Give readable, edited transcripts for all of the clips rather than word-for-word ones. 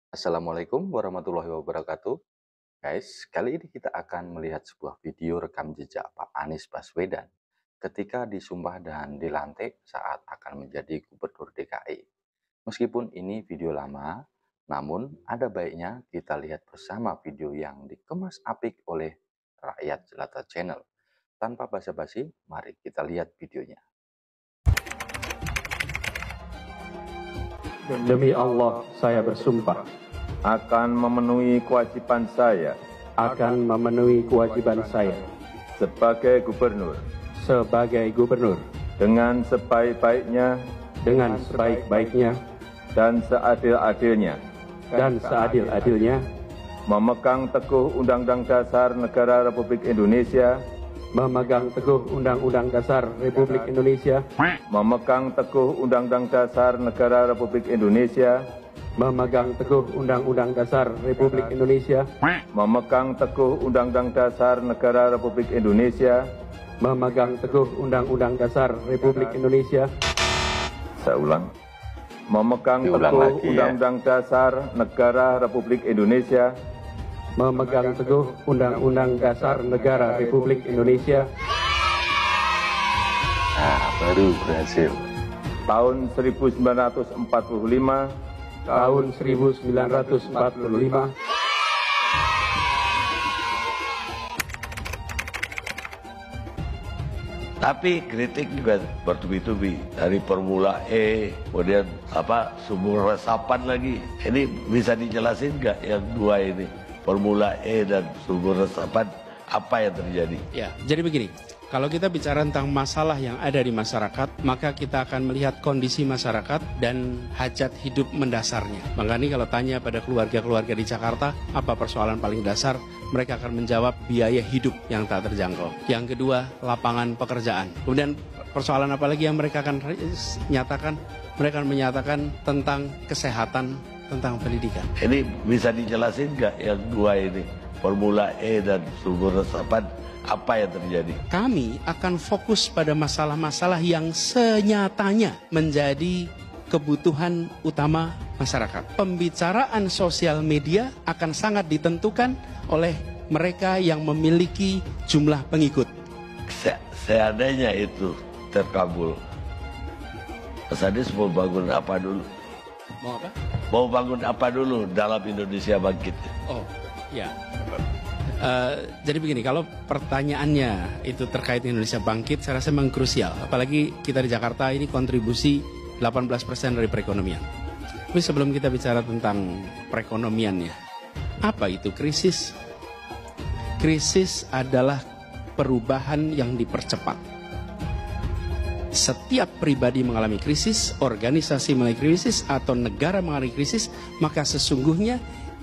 Assalamualaikum warahmatullahi wabarakatuh. Guys, kali ini kita akan melihat sebuah video rekam jejak Pak Anies Baswedan ketika disumpah dan dilantik saat akan menjadi Gubernur DKI. Meskipun ini video lama, namun ada baiknya kita lihat bersama video yang dikemas apik oleh Rakyat Jelata Channel. Tanpa basa-basi, mari kita lihat videonya. Demi Allah, saya bersumpah akan memenuhi kewajiban saya akan memenuhi kewajiban saya sebagai gubernur dengan sebaik-baiknya dan seadil-adilnya memegang teguh Undang-Undang Dasar Negara Republik Indonesia memegang teguh Undang-Undang Dasar Republik Indonesia memegang teguh Undang-Undang Dasar Negara Republik Indonesia memegang teguh Undang-Undang Dasar Republik Indonesia memegang teguh Undang-Undang Dasar Negara Republik Indonesia memegang teguh Undang-Undang Dasar Republik Indonesia. Saya ulang. Memegang Diulang teguh lagi, ya. Undang-Undang Dasar Negara Republik Indonesia memegang teguh Undang-Undang Dasar Negara Republik Indonesia Nah, baru berhasil. tahun 1945 tahun 1945 Tapi kritik juga bertubi-tubi dari Formula E, kemudian sumur resapan lagi. Ini bisa dijelasin nggak yang dua ini, Formula E dan sumur resapan, apa yang terjadi? Ya, jadi begini. Kalau kita bicara tentang masalah yang ada di masyarakat, maka kita akan melihat kondisi masyarakat dan hajat hidup mendasarnya. Makanya kalau tanya pada keluarga-keluarga di Jakarta, apa persoalan paling dasar, mereka akan menjawab biaya hidup yang tak terjangkau. Yang kedua, lapangan pekerjaan. Kemudian persoalan apa lagi yang mereka akan nyatakan? Mereka akan menyatakan tentang kesehatan, tentang pendidikan. Ini bisa dijelasin nggak yang dua ini, Formula E dan sumur resapan, apa yang terjadi? Kami akan fokus pada masalah-masalah yang senyatanya menjadi kebutuhan utama masyarakat. Pembicaraan sosial media akan sangat ditentukan oleh mereka yang memiliki jumlah pengikut. Seandainya itu terkabul, Mas Anies mau bangun apa dulu? Mau apa? Mau bangun apa dulu dalam Indonesia Bangkit? Oh, ya. Jadi begini, kalau pertanyaannya itu terkait Indonesia Bangkit, saya rasa memang krusial. Apalagi kita di Jakarta ini kontribusi 18% dari perekonomian. Tapi sebelum kita bicara tentang perekonomiannya, apa itu krisis? Krisis adalah perubahan yang dipercepat. Setiap pribadi mengalami krisis, organisasi mengalami krisis, atau negara mengalami krisis, maka sesungguhnya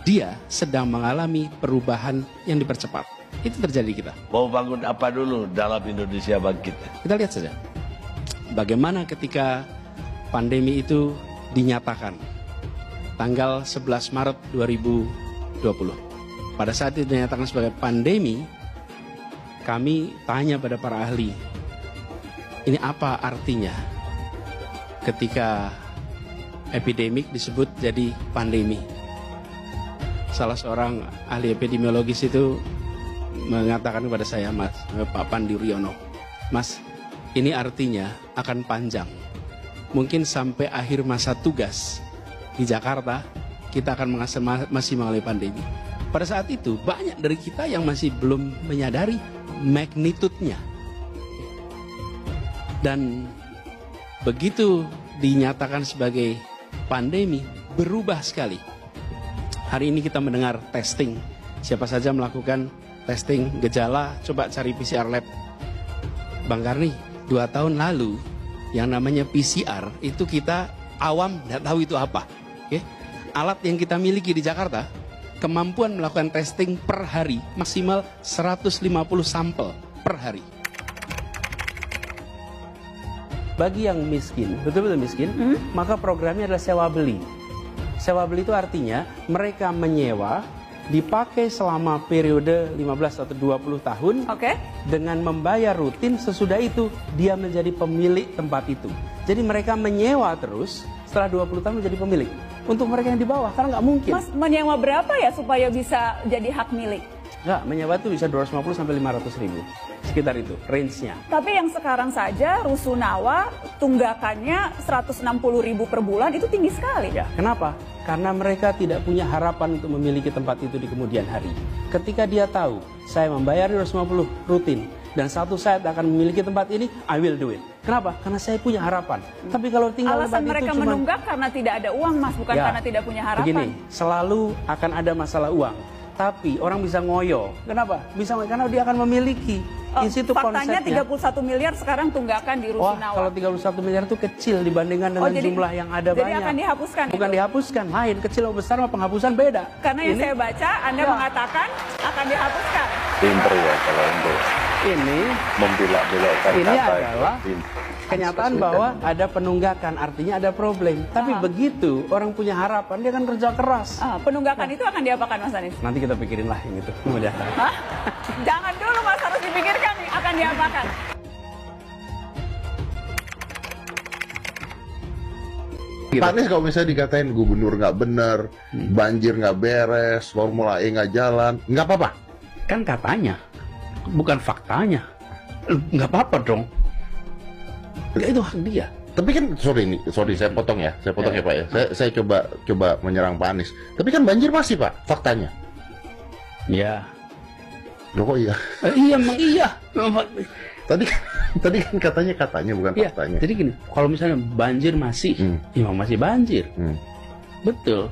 dia sedang mengalami perubahan yang dipercepat. Itu terjadi di kita. Mau bangun apa dulu dalam Indonesia Bangkit? Kita lihat saja bagaimana ketika pandemi itu dinyatakan tanggal 11 Maret 2020. Pada saat itu dinyatakan sebagai pandemi, kami tanya pada para ahli, ini apa artinya ketika epidemik disebut jadi pandemi? Salah seorang ahli epidemiologis itu mengatakan kepada saya, Pak Pandu Riono, Mas, ini artinya akan panjang. Mungkin sampai akhir masa tugas di Jakarta, kita akan masih mengalami pandemi. Pada saat itu, banyak dari kita yang masih belum menyadari magnitude-nya. Dan begitu dinyatakan sebagai pandemi, berubah sekali. Hari ini kita mendengar testing. Siapa saja melakukan testing gejala, coba cari PCR lab. Bang Karni, 2 tahun lalu yang namanya PCR itu kita awam tidak tahu itu apa. Oke? Alat yang kita miliki di Jakarta, kemampuan melakukan testing per hari maksimal 150 sampel per hari. Bagi yang miskin, betul-betul miskin, maka programnya adalah sewa beli. Sewa beli itu artinya mereka menyewa, dipakai selama periode 15 atau 20 tahun, dengan membayar rutin. Sesudah itu dia menjadi pemilik tempat itu. Jadi mereka menyewa terus, setelah 20 tahun menjadi pemilik. untuk mereka yang di bawah, karena nggak mungkin. Mas menyewa berapa ya supaya bisa jadi hak milik? Nggak, menyewa itu bisa 250 sampai 500 ribu. Sekitar itu, range-nya. Tapi yang sekarang saja Rusunawa tunggakannya 160 ribu per bulan itu tinggi sekali. Ya, kenapa? Karena mereka tidak punya harapan untuk memiliki tempat itu di kemudian hari. Ketika dia tahu, saya membayar 250 rutin, dan suatu saat akan memiliki tempat ini, I will do it. Kenapa? Karena saya punya harapan. Tapi kalau tinggal Alasan tempat mereka itu cuma menunggak karena tidak ada uang, Mas, bukan Ya, karena tidak punya harapan. begini, selalu akan ada masalah uang. Tapi orang bisa ngoyo. Kenapa? Bisa karena dia akan memiliki. Di situ Faktanya konsepnya. 31 miliar sekarang tunggakan di Wah, Rusunawa. kalau 31 miliar itu kecil dibandingkan dengan jumlah yang ada jadi banyak. akan dihapuskan Bukan itu? dihapuskan, lain. Kecil atau besar sama penghapusan beda. Karena yang saya baca, Anda mengatakan akan dihapuskan. Pinter ya kalau untuk Ini membelok-belokkan Ini kata adalah itu. Pinter. kenyataan Baswedan bahwa ini. ada penunggakan, artinya ada problem. Tapi begitu orang punya harapan, dia kan kerja keras. Penunggakan itu akan diapakan, Mas Anies? Nanti kita pikirin lah yang itu. Kemudian. Hah? Jangan dulu, Mas, harus dipikirkan nih, akan diapakan. Pak Anies kalau misalnya dikatain gubernur nggak bener, banjir nggak beres, Formula E nggak jalan, nggak apa-apa. Kan katanya, bukan faktanya. Nggak apa-apa dong. Nggak, itu hak dia. Tapi kan sorry saya potong ya, ya Pak ya. Saya coba menyerang Pak Anies. Tapi kan banjir masih Pak, faktanya. Ya. Loh kok iya? Iya, emang iya. Tadi kan katanya bukan Iya, faktanya. jadi gini, kalau misalnya banjir masih, ya masih banjir. Betul.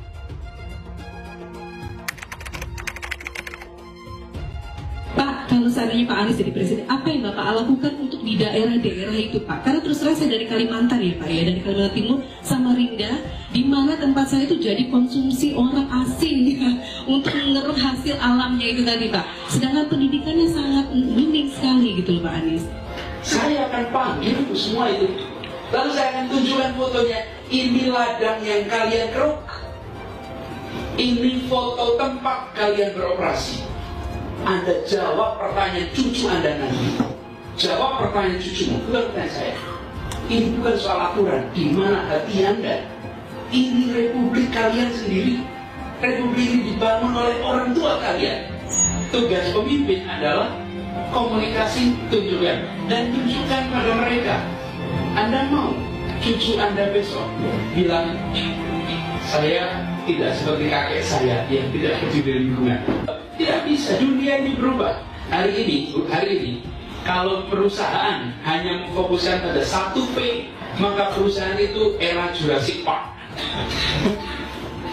Pak, kalau seandainya Pak Anies jadi presiden, apa yang Bapak lakukan untuk di daerah-daerah itu, Pak? Karena terus terang saya dari Kalimantan ya, Pak, ya, dari Kalimantan Timur, Samarinda, di mana tempat saya itu jadi konsumsi orang asing ya, untuk mengeruk hasil alamnya itu tadi, Pak. Sedangkan pendidikannya sangat minim sekali gitu loh, Pak Anies. Saya akan panggil itu semua itu. Lalu saya akan tunjukkan fotonya. Ini ladang yang kalian keruk. Ini foto tempat kalian beroperasi. Anda jawab pertanyaan cucu Anda nanti. Jawab pertanyaan cucumu, bukan pertanyaan saya. Ini bukan soal aturan, di mana hati Anda. Ini republik kalian sendiri. Republik ini dibangun oleh orang tua kalian. Tugas pemimpin adalah komunikasi, tunjukkan. Dan tunjukkan pada mereka. Anda mau cucu Anda besok bilang, saya tidak seperti kakek saya yang tidak peduli lingkungan. Tidak bisa, dunia ini berubah. Hari ini, kalau perusahaan hanya memfokuskan pada satu P, maka perusahaan itu era Jurassic Park.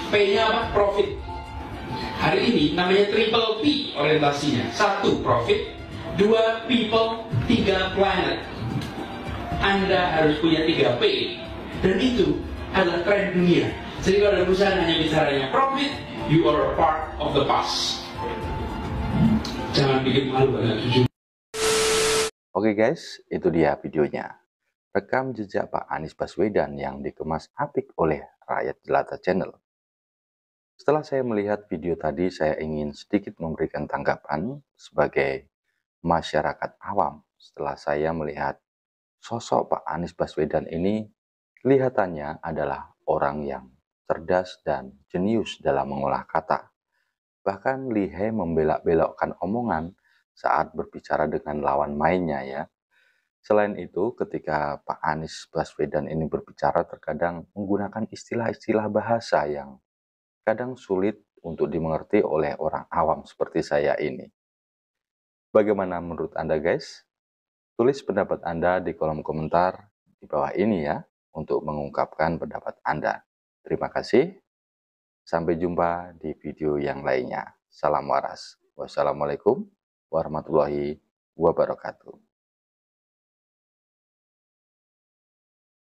P-nya apa? Profit. Hari ini namanya triple P orientasinya. 1 profit, 2 people, 3 planet. Anda harus punya 3 P. Dan itu adalah tren dunia. Jadi kalau ada perusahaan hanya bicaranya profit, you are a part of the past. Jangan bikin malu anak cucu. Oke guys, itu dia videonya. Rekam jejak Pak Anies Baswedan yang dikemas apik oleh Rakyat Jelata Channel. Setelah saya melihat video tadi, saya ingin sedikit memberikan tanggapan sebagai masyarakat awam. Setelah saya melihat sosok Pak Anies Baswedan ini, kelihatannya adalah orang yang cerdas dan jenius dalam mengolah kata. Bahkan lihai membelak-belokkan omongan saat berbicara dengan lawan mainnya ya. Selain itu, ketika Pak Anies Baswedan ini berbicara terkadang menggunakan istilah-istilah bahasa yang kadang sulit untuk dimengerti oleh orang awam seperti saya ini. Bagaimana menurut Anda guys? Tulis pendapat Anda di kolom komentar di bawah ini ya, untuk mengungkapkan pendapat Anda. Terima kasih. Sampai jumpa di video yang lainnya. Salam waras. Wassalamualaikum warahmatullahi wabarakatuh.